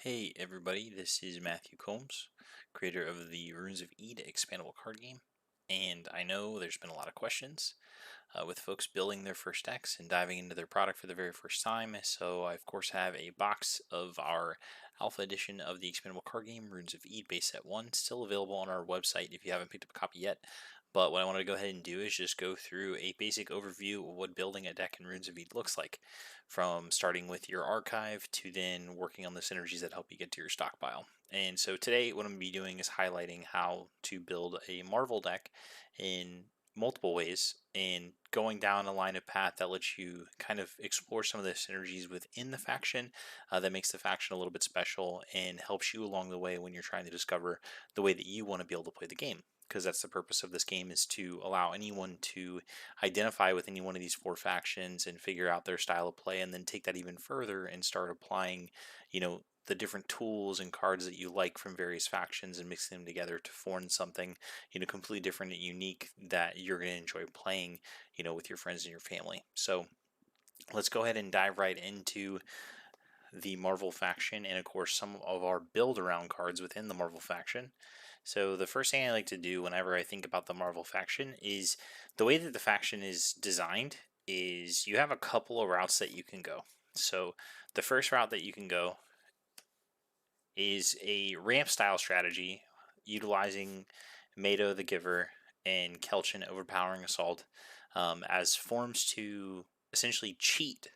Hey everybody, this is Matthew Combs, creator of the Runes of Ede expandable card game. And I know there's been a lot of questions with folks building their first decks and diving into their product for the very first time. So I of course have a box of our alpha edition of the expandable card game, Runes of Ede base set 1, still available on our website if you haven't picked up a copy yet. But what I wanted to go ahead and do is just go through a basic overview of what building a deck in Runes of Ede looks like, from starting with your archive to then working on the synergies that help you get to your stockpile. And so today what I'm going to be doing is highlighting how to build a Marvel deck in multiple ways and going down a line of path that lets you kind of explore some of the synergies within the faction that makes the faction a little bit special and helps you along the way when you're trying to discover the way that you want to be able to play the game, because that's the purpose of this game, is to allow anyone to identify with any one of these four factions and figure out their style of play, and then take that even further and start applying, the different tools and cards that you like from various factions and mixing them together to form something, completely different and unique that you're going to enjoy playing, with your friends and your family. So let's go ahead and dive right into the Marvel faction and of course some of our build around cards within the Marvel faction. So the first thing I like to do whenever I think about the Marvel faction is the way that the faction is designed is you have a couple of routes that you can go. So the first route that you can go is a ramp style strategy utilizing Mado the Giver and Kelchin Overpowering Assault as forms to essentially cheat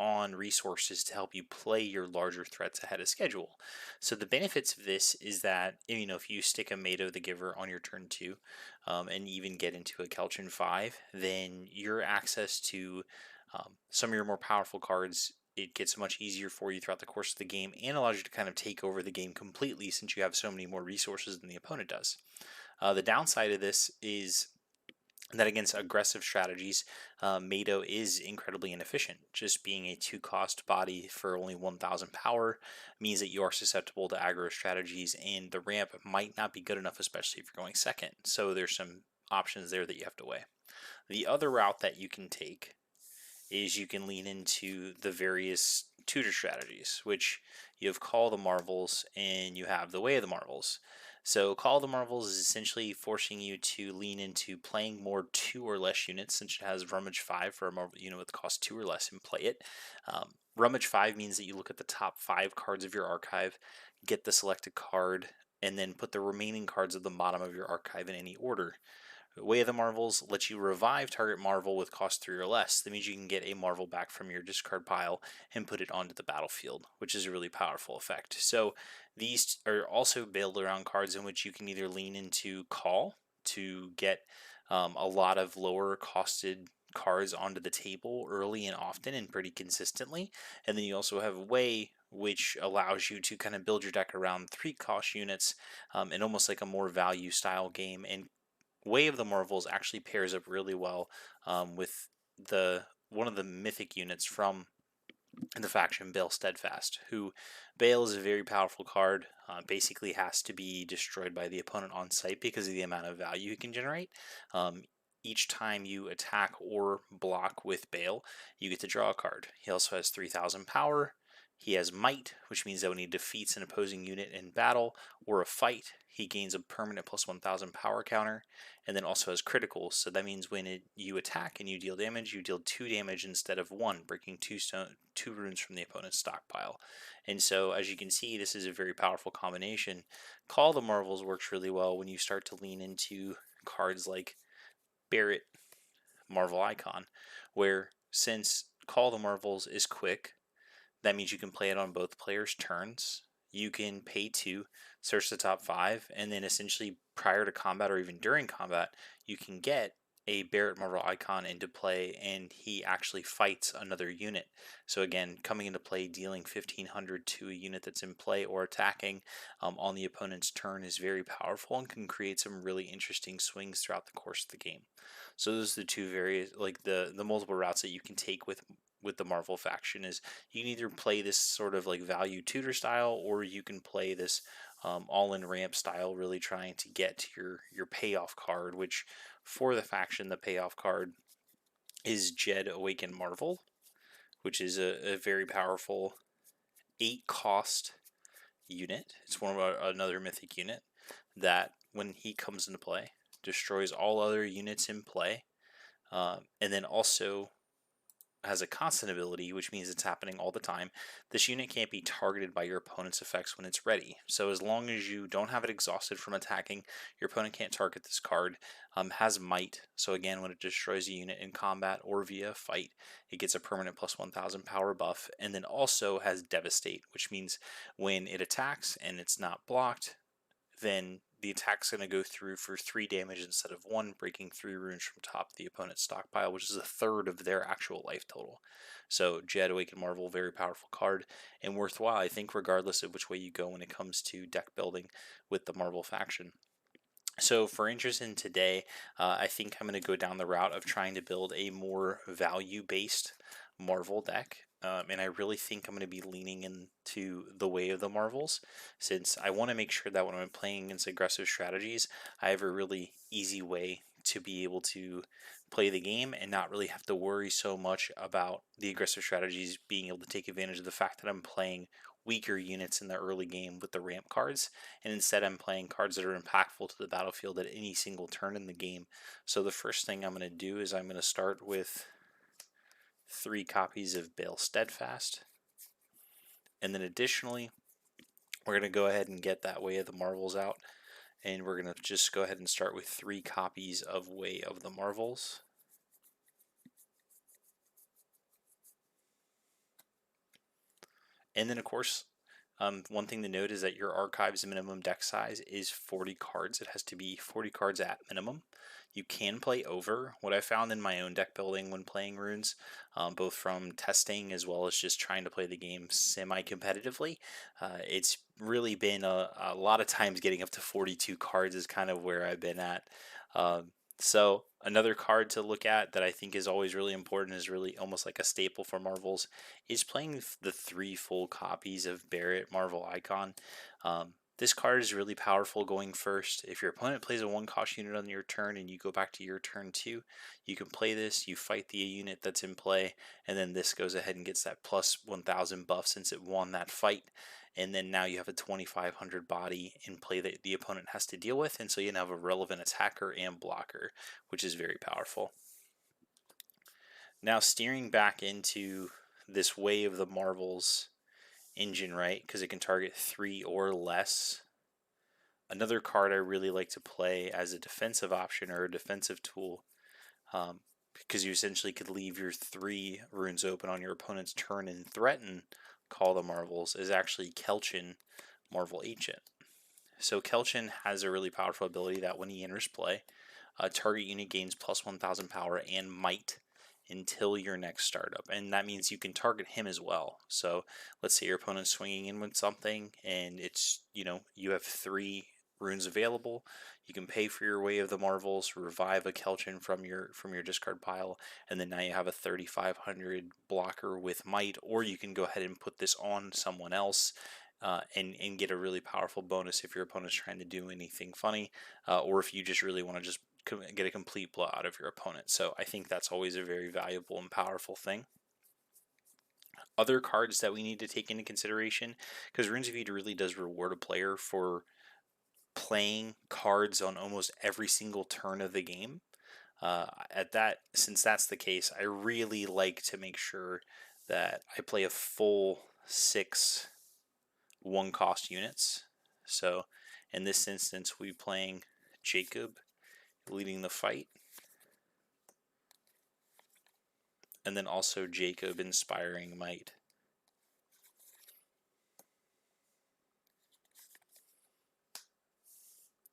on resources to help you play your larger threats ahead of schedule. So the benefits of this is that if you stick a Mado the Giver on your turn 2 and even get into a Kelchin 5, then your access to some of your more powerful cards, it gets much easier for you throughout the course of the game and allows you to kind of take over the game completely since you have so many more resources than the opponent does. The downside of this is that against aggressive strategies, Mado is incredibly inefficient. Just being a 2-cost body for only 1000 power means that you are susceptible to aggro strategies, and the ramp might not be good enough, especially if you're going second. So there's some options there that you have to weigh. The other route that you can take is you can lean into the various tutor strategies, which you have Call the Marvels and you have the Way of the Marvels. So Call the Marvels is essentially forcing you to lean into playing more 2 or less units, since it has Rummage 5 for a Marvel unit with cost 2 or less, and play it. Rummage 5 means that you look at the top 5 cards of your archive, get the selected card, and then put the remaining cards at the bottom of your archive in any order. Way of the Marvels lets you revive target Marvel with cost 3 or less. That means you can get a Marvel back from your discard pile and put it onto the battlefield, which is a really powerful effect. So these are also built around cards in which you can either lean into Call to get a lot of lower costed cards onto the table early and often and pretty consistently. And then you also have Way, which allows you to kind of build your deck around 3-cost units in almost like a more value style game. And Way of the Marvels actually pairs up really well with the one of the mythic units from the faction, Bale Steadfast, who Bale is a very powerful card, basically has to be destroyed by the opponent on site because of the amount of value he can generate. Each time you attack or block with Bale, you get to draw a card. He also has 3000 power. He has Might, which means that when he defeats an opposing unit in battle or a fight, he gains a permanent plus 1000 power counter, and then also has Critical. So that means when you attack and you deal damage, you deal 2 damage instead of 1, breaking 2 runes from the opponent's stockpile. And so, as you can see, this is a very powerful combination. Call the Marvels works really well when you start to lean into cards like Barrett Marvel Icon, where since Call the Marvels is quick, that means you can play it on both players' turns. You can pay 2, search the top 5, and then essentially prior to combat or even during combat, you can get a Barrett Marvel Icon into play, and he actually fights another unit. So again, coming into play, dealing 1500 to a unit that's in play or attacking on the opponent's turn is very powerful and can create some really interesting swings throughout the course of the game. So those are the two various, like the multiple routes that you can take with the Marvel faction. Is you can either play this sort of like value tutor style, or you can play this all-in ramp style, really trying to get to your payoff card, which for the faction, the payoff card is Jed Awakened Marvel, which is a very powerful 8-cost unit. It's one of another mythic unit that, when he comes into play, destroys all other units in play, and then also has a constant ability, which means it's happening all the time. This unit can't be targeted by your opponent's effects when it's ready. So as long as you don't have it exhausted from attacking, your opponent can't target this card. Has might, so again, when it destroys a unit in combat or via fight, it gets a permanent plus 1000 power buff, and then also has devastate, which means when it attacks and it's not blocked, then the attack's going to go through for 3 damage instead of 1, breaking 3 runes from top of the opponent's stockpile, which is a third of their actual life total. So Jed, Awakened Marvel, very powerful card, and worthwhile, I think, regardless of which way you go when it comes to deck building with the Marvel faction. So for interest in today, I think I'm going to go down the route of trying to build a more value-based Marvel deck. And I really think I'm going to be leaning into the way of the Marvels, since I want to make sure that when I'm playing against aggressive strategies, I have a really easy way to be able to play the game and not really have to worry so much about the aggressive strategies being able to take advantage of the fact that I'm playing weaker units in the early game with the ramp cards, and instead I'm playing cards that are impactful to the battlefield at any single turn in the game. So the first thing I'm going to do is I'm going to start with 3 copies of Bale Steadfast, and then additionally we're going to go ahead and get that Way of the Marvels out, and we're going to just go ahead and start with 3 copies of Way of the Marvels. And then, of course, one thing to note is that your archive's minimum deck size is 40 cards. It has to be 40 cards at minimum. You can play over. What I found in my own deck building when playing runes, both from testing as well as just trying to play the game semi-competitively, it's really been a lot of times getting up to 42 cards is kind of where I've been at. So another card to look at that I think is always really important, is really almost like a staple for Marvels, is playing the 3 full copies of Barrett Marvel Icon. This card is really powerful going first. If your opponent plays a 1-cost unit on your turn and you go back to your turn 2, you can play this, you fight the unit that's in play, and then this goes ahead and gets that plus 1000 buff since it won that fight. And then now you have a 2500 body in play that the opponent has to deal with, and so you have a relevant attacker and blocker, which is very powerful. Now steering back into this Way of the Marvels engine, right, because it can target 3 or less. Another card I really like to play as a defensive option or a defensive tool, because you essentially could leave your 3 runes open on your opponent's turn and threaten Call the Marvels, is actually Kelchin Marvel Agent. So Kelchin has a really powerful ability that when he enters play, a target unit gains plus 1000 power and might until your next startup, and that means you can target him as well. So let's say your opponent's swinging in with something and it's, you have 3 runes available. You can pay for your Way of the Marvels, revive a Kelchin from your discard pile, and then now you have a 3500 blocker with might, or you can go ahead and put this on someone else and get a really powerful bonus if your opponent's trying to do anything funny, or if you just really want to just get a complete blow out of your opponent. So I think that's always a very valuable and powerful thing. Other cards that we need to take into consideration, because Runes of Ede really does reward a player for playing cards on almost every single turn of the game. Since that's the case, I really like to make sure that I play a full 6 1-cost units. So in this instance, we're playing Jacob leading the fight, and then also Jacob Inspiring Might.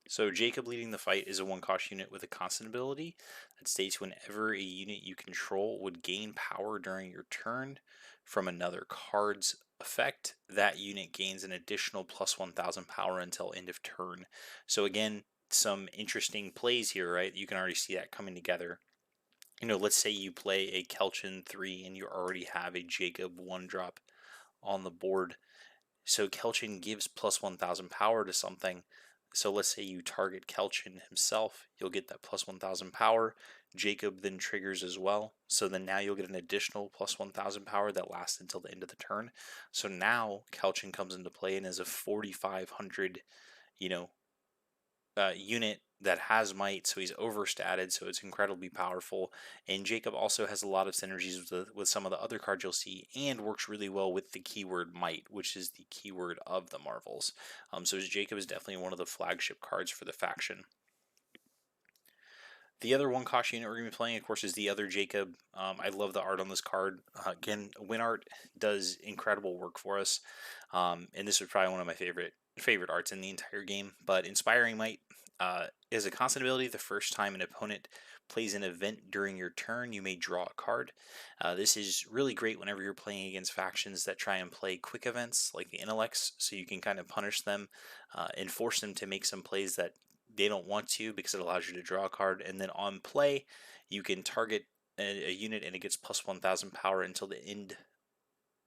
So Jacob leading the fight is a 1-cost unit with a constant ability that states whenever a unit you control would gain power during your turn from another card's effect, that unit gains an additional plus 1000 power until end of turn. So again, some interesting plays here, right? You can already see that coming together. Let's say you play a Kelchin 3 and you already have a Jacob 1-drop on the board. So Kelchin gives plus 1000 power to something, So let's say you target Kelchin himself, you'll get that plus 1000 power. Jacob then triggers as well. So then now you'll get an additional plus 1000 power that lasts until the end of the turn. So now Kelchin comes into play and is a 4500, you know, unit that has might, so he's overstated, so it's incredibly powerful. And Jacob also has a lot of synergies with some of the other cards you'll see, and works really well with the keyword might, which is the keyword of the Marvels. So Jacob is definitely one of the flagship cards for the faction. The other one cost unit we're going to be playing, of course, is the other Jacob. I love the art on this card. Again, Win Art does incredible work for us, and this was probably one of my favorite arts in the entire game. But Inspiring Might is a constant ability. The first time an opponent plays an event during your turn, you may draw a card. This is really great whenever you're playing against factions that try and play quick events like the Intellects, so you can kind of punish them and force them to make some plays that they don't want to, because it allows you to draw a card. And then on play, you can target a unit and it gets plus 1000 power until the end,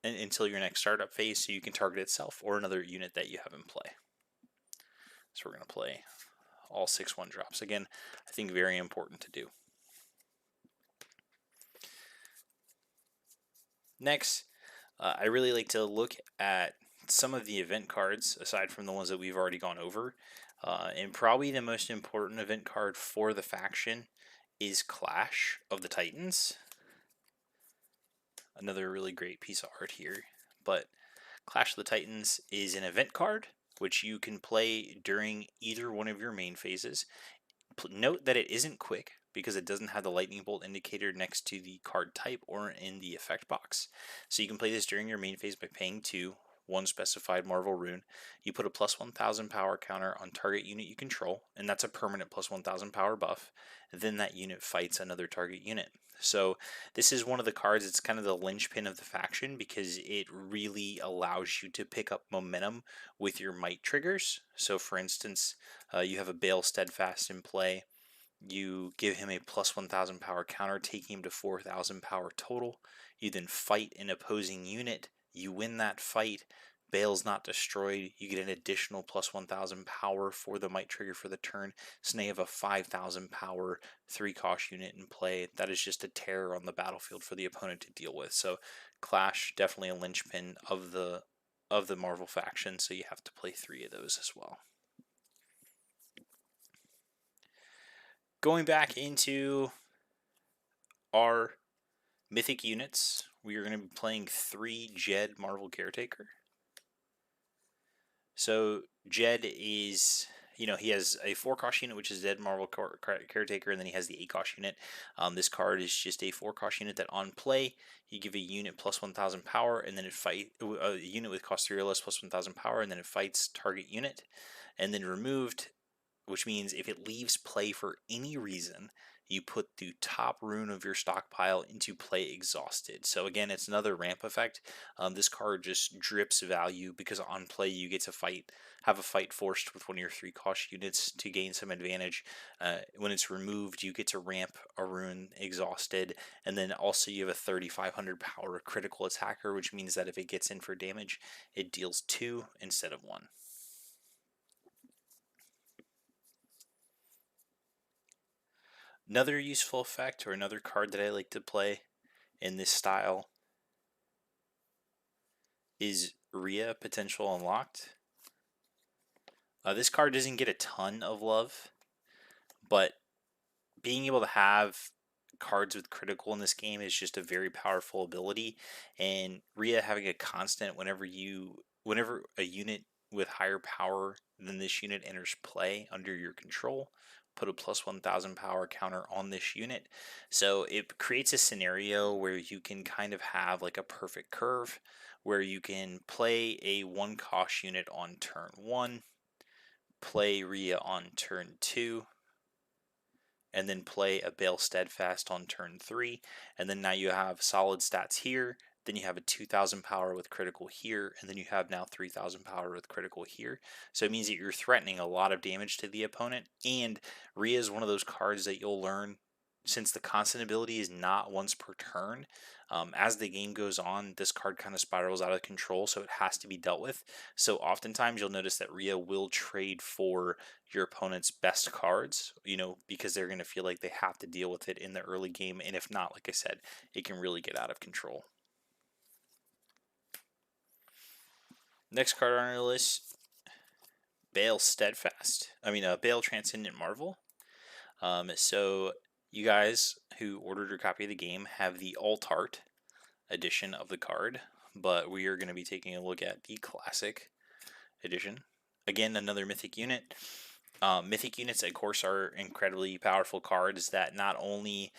until your next startup phase, so you can target itself or another unit that you have in play. So we're going to play all 6 1-drops. Again, I think very important to do. Next, I really like to look at some of the event cards, aside from the ones that we've already gone over. And probably the most important event card for the faction is Clash of the Titans. Another really great piece of art here. But Clash of the Titans is an event card which you can play during either one of your main phases. Note that it isn't quick, because it doesn't have the lightning bolt indicator next to the card type or in the effect box. So you can play this during your main phase by paying 2, one specified Marvel rune. You put a plus 1000 power counter on target unit you control, and that's a permanent plus 1000 power buff. Then that unit fights another target unit. So this is one of the cards, it's kind of the linchpin of the faction, because it really allows you to pick up momentum with your might triggers. So for instance, you have a Bale Steadfast in play. You give him a plus 1000 power counter, taking him to 4000 power total. You then fight an opposing unit. You win that fight. Bale's not destroyed. You get an additional plus 1000 power for the might trigger for the turn. So now you have a 5000 power 3-cost unit in play. That is just a terror on the battlefield for the opponent to deal with. So Clash, definitely a linchpin of the Marvel faction, so you have to play 3 of those as well. Going back into our mythic units, we are going to be playing 3 Jed Marvel Caretaker. So Jed is, he has a 4-cost unit, which is Jed Marvel Caretaker, and then he has the 8-cost unit. This card is just a 4-cost unit that on play, you give a unit plus 1000 power, and then it a unit with cost 3 or less plus 1000 power, and then it fights target unit. And then removed, which means if it leaves play for any reason, you put the top rune of your stockpile into play exhausted. So again, it's another ramp effect. This card just drips value, because on play you get to have a fight forced with one of your 3-cost units to gain some advantage. When it's removed, you get to ramp a rune exhausted, and then also you have a 3500 power critical attacker, which means that if it gets in for damage, it deals 2 instead of 1. Another useful effect, or another card that I like to play in this style, is Rhea Potential Unlocked. This card doesn't get a ton of love, but being able to have cards with critical in this game is just a very powerful ability. And Rhea having a constant whenever a unit with higher power than this unit enters play under your control, put a plus 1000 power counter on this unit. So it creates a scenario where you can kind of have like a perfect curve, where you can play a 1-cost unit on turn 1, play Rhea on turn 2, and then play a Bale Steadfast on turn 3, and then now you have solid stats here. Then you have a 2000 power with critical here, and then you have now 3000 power with critical here. So it means that you're threatening a lot of damage to the opponent, and Rhea is one of those cards that you'll learn since the constant ability is not once per turn, as the game goes on, this card kind of spirals out of control, so it has to be dealt with. So oftentimes you'll notice that Ria will trade for your opponent's best cards, because they're going to feel like they have to deal with it in the early game, and if not, like I said, it can really get out of control. Next card on our list, Bale Transcendent Marvel. So you guys who ordered your copy of the game have the alt art edition of the card, but we are going to be taking a look at the classic edition. Again, another mythic unit. Mythic units, of course, are incredibly powerful cards that not only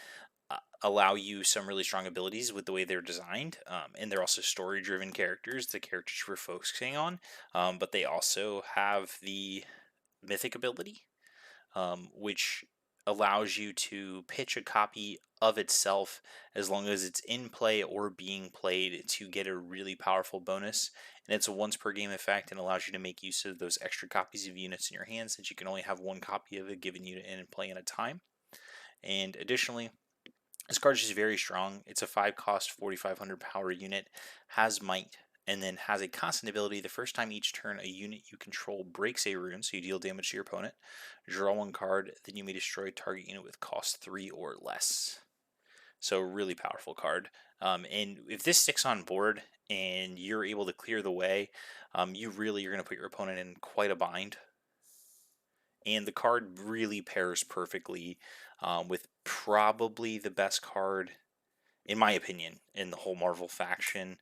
allow you some really strong abilities with the way they're designed, and they're also story-driven characters, the characters we're focusing on, but they also have the mythic ability, which allows you to pitch a copy of itself as long as it's in play or being played to get a really powerful bonus. And it's a once per game effect and allows you to make use of those extra copies of units in your hands, since you can only have one copy of a given unit in play at a time. And additionally, this card is just very strong. It's a 5-cost, 4,500 power unit, has might, and then has a constant ability. The first time each turn a unit you control breaks a rune, so you deal damage to your opponent, draw one card, then you may destroy target unit with cost 3 or less. So really powerful card. And if this sticks on board and you're able to clear the way, you're going to put your opponent in quite a bind. And the card really pairs perfectly with probably the best card, in my opinion, in the whole Marvel faction,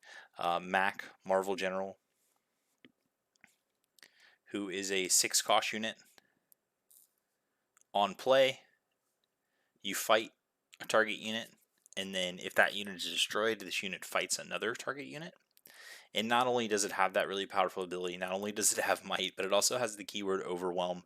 Mac, Marvel General, who is a 6-cost unit. On play, you fight a target unit, and then if that unit is destroyed, this unit fights another target unit. And not only does it have that really powerful ability, not only does it have might, but it also has the keyword overwhelm,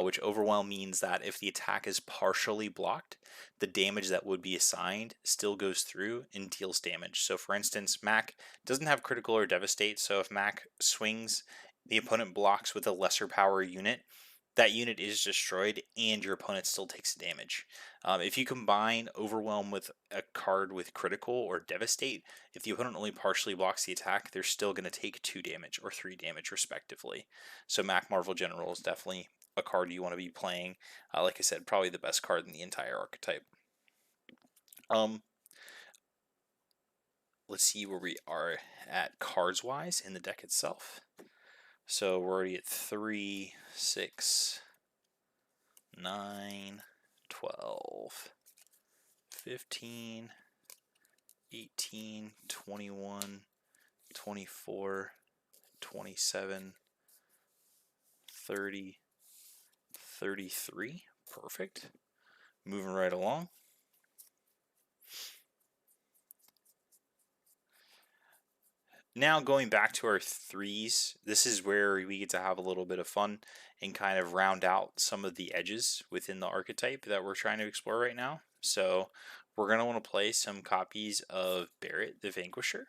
which overwhelm means that if the attack is partially blocked, the damage that would be assigned still goes through and deals damage. So for instance, Mac doesn't have critical or devastate, so if Mac swings, the opponent blocks with a lesser power unit, that unit is destroyed and your opponent still takes damage. If you combine Overwhelm with a card with Critical or Devastate, if the opponent only partially blocks the attack, they're still going to take 2 damage or 3 damage respectively. So Mac Marvel General is definitely a card you want to be playing. Like I said, probably the best card in the entire archetype. Let's see where we are at cards-wise in the deck itself. So we're already at 3, 6, 9, 12, 15, 18, 21, 24, 27, 30, 33. Perfect. Moving right along. Now going back to our threes, this is where we get to have a little bit of fun and kind of round out some of the edges within the archetype that we're trying to explore right now. So we're going to want to play some copies of Barret the Vanquisher.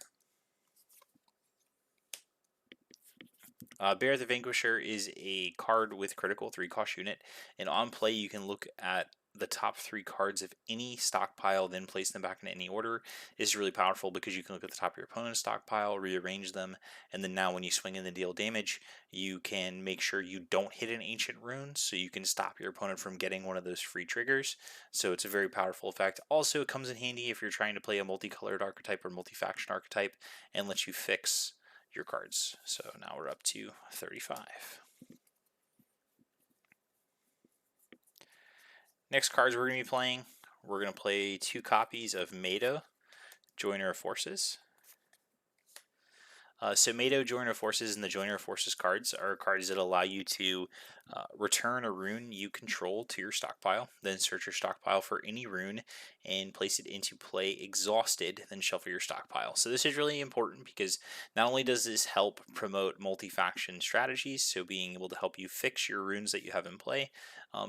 Barret the Vanquisher is a card with critical 3-cost unit, and on play you can look at the top 3 cards of any stockpile, then place them back in any order. Is really powerful because you can look at the top of your opponent's stockpile, rearrange them, and then now when you swing in and deal damage, you can make sure you don't hit an ancient rune, so you can stop your opponent from getting one of those free triggers. So it's a very powerful effect. Also, it comes in handy if you're trying to play a multicolored archetype or multi-faction archetype and lets you fix your cards. So now we're up to 35. Next cards we're going to be playing, we're going to play 2 copies of Mado, Joiner of Forces. So Mado, Joiner of Forces, and the Joiner of Forces cards are cards that allow you to return a rune you control to your stockpile, then search your stockpile for any rune and place it into play exhausted, then shuffle your stockpile. So this is really important because not only does this help promote multi-faction strategies, so being able to help you fix your runes that you have in play,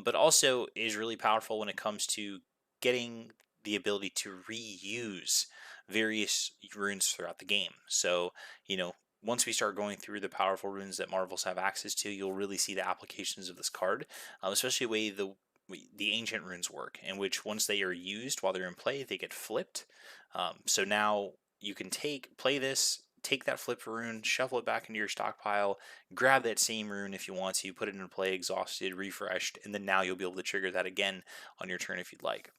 but also is really powerful when it comes to getting the ability to reuse various runes throughout the game. So, once we start going through the powerful runes that Marvels have access to, you'll really see the applications of this card, especially the way the ancient runes work, in which once they are used while they're in play, they get flipped. So now you can play this, take that flipped rune, shuffle it back into your stockpile, grab that same rune if you want to, put it into play, exhausted, refreshed, and then now you'll be able to trigger that again on your turn if you'd like.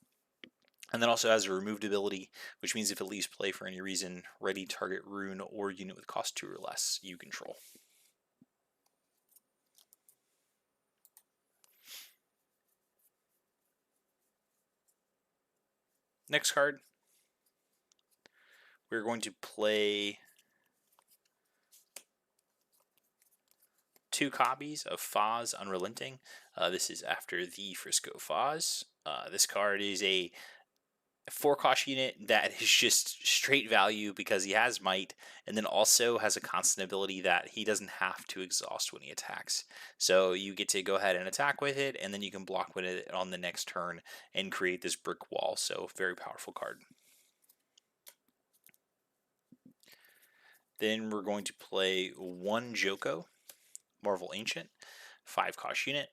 And then also has a removed ability, which means if it leaves play for any reason, ready target rune or unit with cost 2 or less you control. Next card, we're going to play 2 copies of Foz Unrelenting. This is after the Frisco Foz. This card is a 4-cost unit that is just straight value because he has might, and then also has a constant ability that he doesn't have to exhaust when he attacks. So you get to go ahead and attack with it, and then you can block with it on the next turn and create this brick wall. So very powerful card. Then we're going to play 1 Joko, Marvel Ancient, 5-cost unit.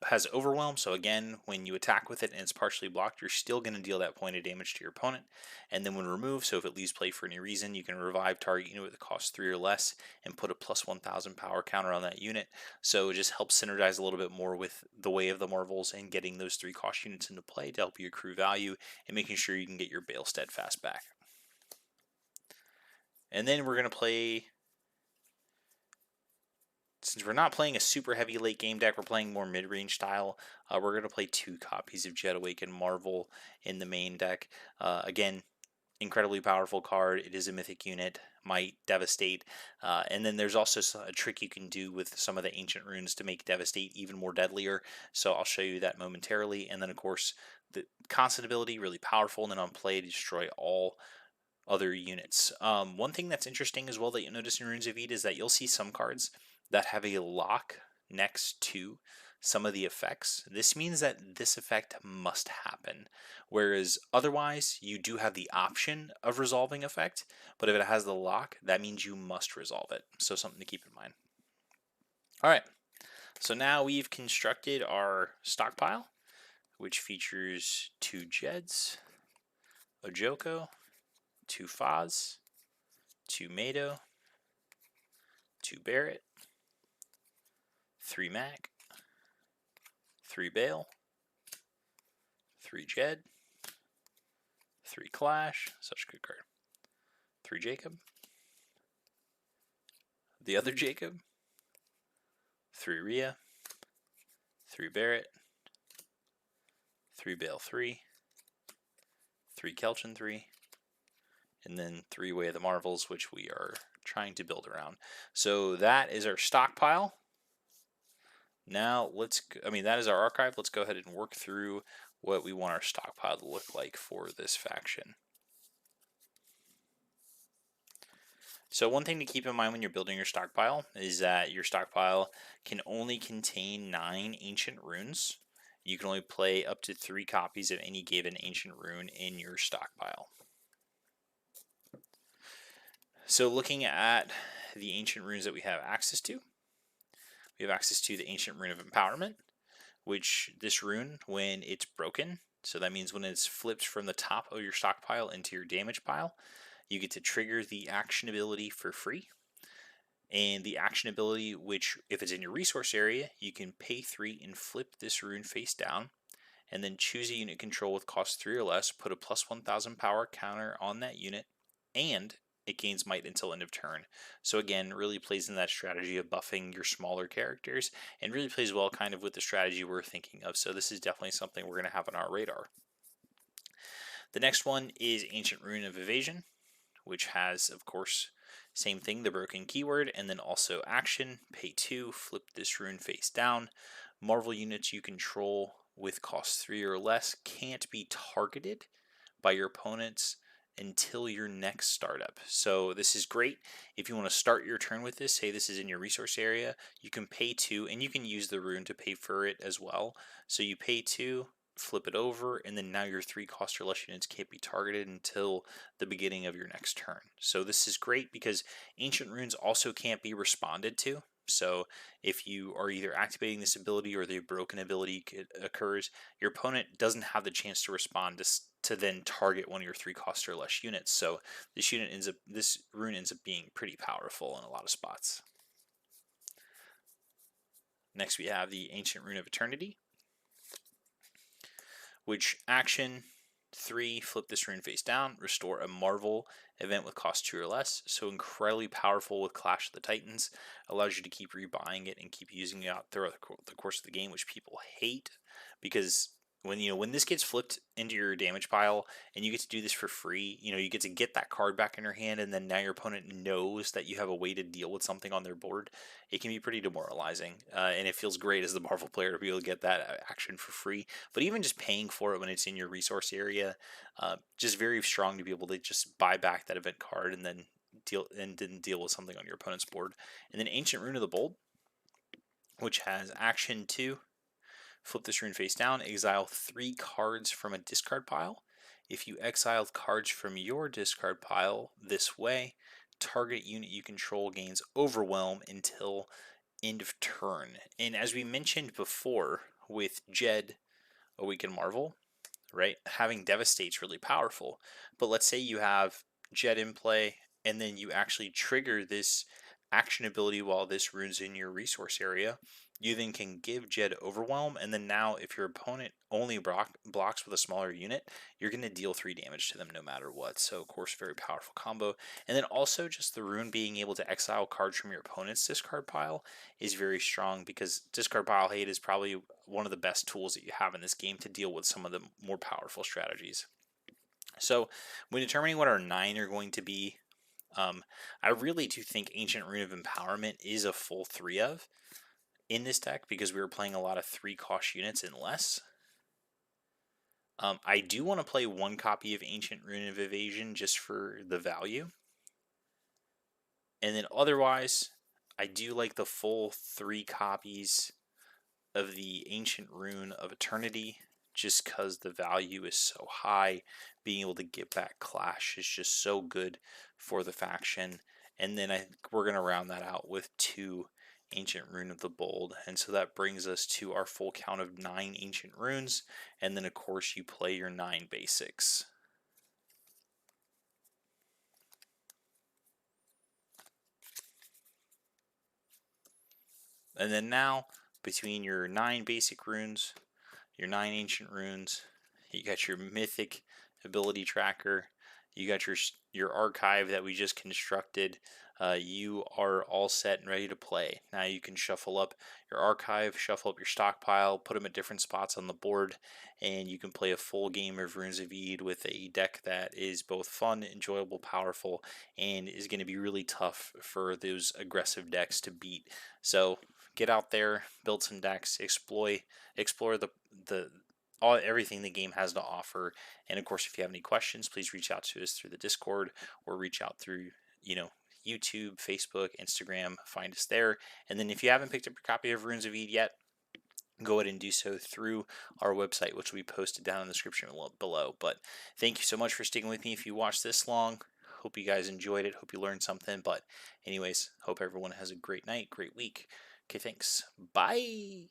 Has Overwhelm, so again, when you attack with it and it's partially blocked, you're still going to deal that point of damage to your opponent. And then when removed, so if it leaves play for any reason, you can revive target unit with a cost 3 or less and put a plus 1000 power counter on that unit. So it just helps synergize a little bit more with the way of the Marvels and getting those 3-cost units into play to help you accrue value and making sure you can get your Bale Steadfast back. And then we're going to play, since we're not playing a super heavy late game deck, we're playing more mid-range style. We're going to play 2 copies of Jet Awakened Marvel in the main deck. Again, incredibly powerful card. It is a mythic unit, might devastate. And then there's also a trick you can do with some of the ancient runes to make devastate even more deadlier. So I'll show you that momentarily. And then of course the constant ability, really powerful, and then on play to destroy all other units. One thing that's interesting as well that you'll notice in Runes of Ede is that you'll see some cards that have a lock next to some of the effects. This means that this effect must happen, whereas otherwise you do have the option of resolving effect, but if it has the lock, that means you must resolve it. So something to keep in mind. All right, so now we've constructed our stockpile, which features 2 Jeds, a Joko, 2 Foz, 2 Mado, 2 Barrett, 3 Mac, 3 Bale, 3 Jed, 3 Clash, such a good card, 3 Jacob, the other Jacob, 3 Rhea, 3 Barrett, 3 Bale 3, 3 Kelchin 3, and then 3 Way of the Marvels, which we are trying to build around. So that is our stockpile. Now that is our archive. Let's go ahead and work through what we want our stockpile to look like for this faction. So one thing to keep in mind when you're building your stockpile is that your stockpile can only contain 9 ancient runes. You can only play up to 3 copies of any given ancient rune in your stockpile. So looking at the ancient runes that we have access to, we have access to the Ancient Rune of Empowerment, which this rune, when it's broken, so that means when it's flipped from the top of your stockpile into your damage pile, you get to trigger the action ability for free. And the action ability, which if it's in your resource area, you can pay 3 and flip this rune face down, and then choose a unit control with cost 3 or less, put a plus 1000 power counter on that unit, and it gains might until end of turn. So again, really plays in that strategy of buffing your smaller characters, and really plays well kind of with the strategy we're thinking of. So this is definitely something we're going to have on our radar. The next one is Ancient Rune of Evasion, which has, of course, same thing, the broken keyword, and then also action, pay 2, flip this rune face down. Marvel units you control with cost 3 or less can't be targeted by your opponents until your next startup. So this is great if you want to start your turn with this. Say this is in your resource area, you can pay 2, and you can use the rune to pay for it as well. So you pay 2, flip it over, and then now your 3 cost or less units can't be targeted until the beginning of your next turn. So this is great because ancient runes also can't be responded to. So if you are either activating this ability or the broken ability occurs, your opponent doesn't have the chance to respond to then target one of your 3 cost or less units. So this rune ends up being pretty powerful in a lot of spots. Next we have the Ancient Rune of Eternity, which action 3, flip this rune face down, restore a Marvel event with cost 2 or less. So incredibly powerful with Clash of the Titans. Allows you to keep rebuying it and keep using it out throughout the course of the game, which people hate because when this gets flipped into your damage pile and you get to do this for free, you get to get that card back in your hand, and then now your opponent knows that you have a way to deal with something on their board. It can be pretty demoralizing, and it feels great as the Marvel player to be able to get that action for free. But even just paying for it when it's in your resource area, just very strong to be able to just buy back that event card and then didn't deal with something on your opponent's board. And then Ancient Rune of the Bold, which has action 2. Flip this rune face down, exile 3 cards from a discard pile. If you exile cards from your discard pile this way, target unit you control gains Overwhelm until end of turn. And as we mentioned before with Jed, Awakened Marvel, right? Having Devastate's really powerful. But let's say you have Jed in play, and then you actually trigger this action ability while this rune's in your resource area. You then can give Jed Overwhelm, and then now if your opponent only blocks with a smaller unit, you're going to deal 3 damage to them no matter what. So of course, very powerful combo. And then also just the rune being able to exile cards from your opponent's discard pile is very strong, because discard pile hate is probably one of the best tools that you have in this game to deal with some of the more powerful strategies. So when determining what our 9 are going to be, I really do think Ancient Rune of Empowerment is a full 3 of in this deck, because we were playing a lot of 3-cost units and less. I do want to play 1 copy of Ancient Rune of Evasion just for the value. And then otherwise, I do like the full 3 copies of the Ancient Rune of Eternity, just because the value is so high. Being able to get back Clash is just so good for the faction. And then I think we're going to round that out with 2 Ancient Rune of the Bold. And so that brings us to our full count of 9 Ancient Runes. And then of course you play your 9 basics. And then now, between your 9 basic runes, your 9 ancient runes, you got your mythic ability tracker, you got your archive that we just constructed. You are all set and ready to play. Now you can shuffle up your archive, shuffle up your stockpile, put them at different spots on the board, and you can play a full game of Runes of Ede with a deck that is both fun, enjoyable, powerful, and is going to be really tough for those aggressive decks to beat. So get out there, build some decks, explore everything the game has to offer. And of course, if you have any questions, please reach out to us through the Discord, or reach out through YouTube, Facebook, Instagram. Find us there. And then if you haven't picked up your copy of Runes of Ede yet, go ahead and do so through our website, which will be posted down in the description below. But thank you so much for sticking with me if you watched this long. Hope you guys enjoyed it. Hope you learned something. But anyways, hope everyone has a great night, great week. Okay, thanks. Bye.